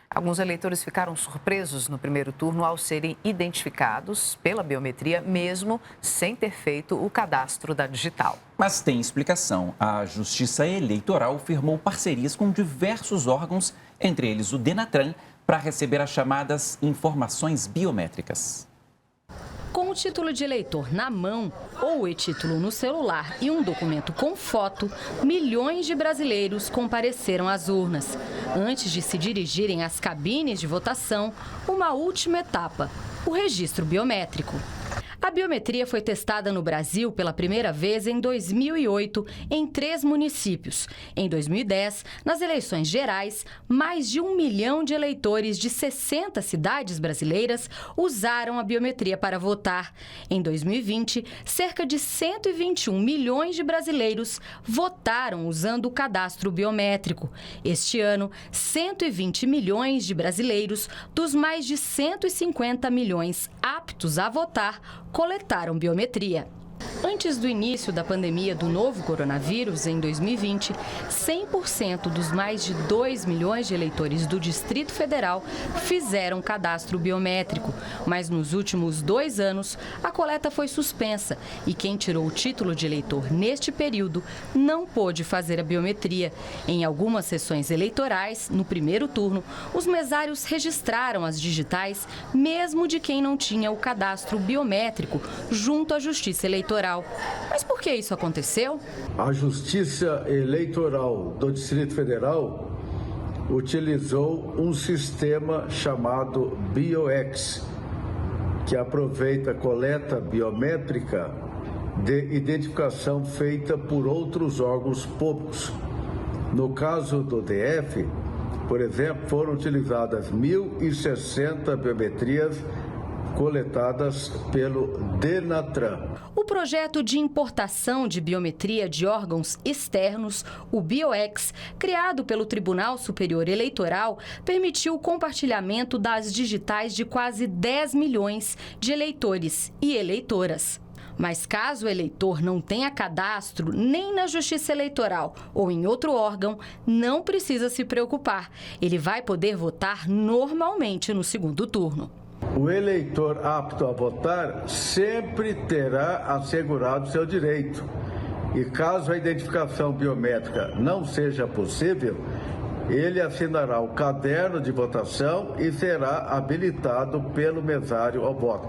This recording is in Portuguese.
Alguns eleitores ficaram surpresos no primeiro turno ao serem identificados pela biometria, mesmo sem ter feito o cadastro da digital. Mas tem explicação. A Justiça Eleitoral firmou parcerias com diversos órgãos, entre eles o Denatran, para receber as chamadas informações biométricas. Com o título de eleitor na mão ou o e-título no celular e um documento com foto, milhões de brasileiros compareceram às urnas. Antes de se dirigirem às cabines de votação, uma última etapa, o registro biométrico. A biometria foi testada no Brasil pela primeira vez em 2008, em 3 municípios. Em 2010, nas eleições gerais, mais de 1 milhão de eleitores de 60 cidades brasileiras usaram a biometria para votar. Em 2020, cerca de 121 milhões de brasileiros votaram usando o cadastro biométrico. Este ano, 120 milhões de brasileiros, dos mais de 150 milhões aptos a votar, coletaram biometria. Antes do início da pandemia do novo coronavírus, em 2020, 100% dos mais de 2 milhões de eleitores do Distrito Federal fizeram cadastro biométrico. Mas nos últimos 2 anos, a coleta foi suspensa e quem tirou o título de eleitor neste período não pôde fazer a biometria. Em algumas sessões eleitorais, no primeiro turno, os mesários registraram as digitais, mesmo de quem não tinha o cadastro biométrico, junto à Justiça Eleitoral. Mas por que isso aconteceu? A Justiça Eleitoral do Distrito Federal utilizou um sistema chamado BioX, que aproveita a coleta biométrica de identificação feita por outros órgãos públicos. No caso do DF, por exemplo, foram utilizadas 1.060 biometrias coletadas pelo Denatran. O projeto de importação de biometria de órgãos externos, o BioX, criado pelo Tribunal Superior Eleitoral, permitiu o compartilhamento das digitais de quase 10 milhões de eleitores e eleitoras. Mas caso o eleitor não tenha cadastro nem na Justiça Eleitoral ou em outro órgão, não precisa se preocupar. Ele vai poder votar normalmente no segundo turno. O eleitor apto a votar sempre terá assegurado seu direito. E caso a identificação biométrica não seja possível, ele assinará o caderno de votação e será habilitado pelo mesário ao voto.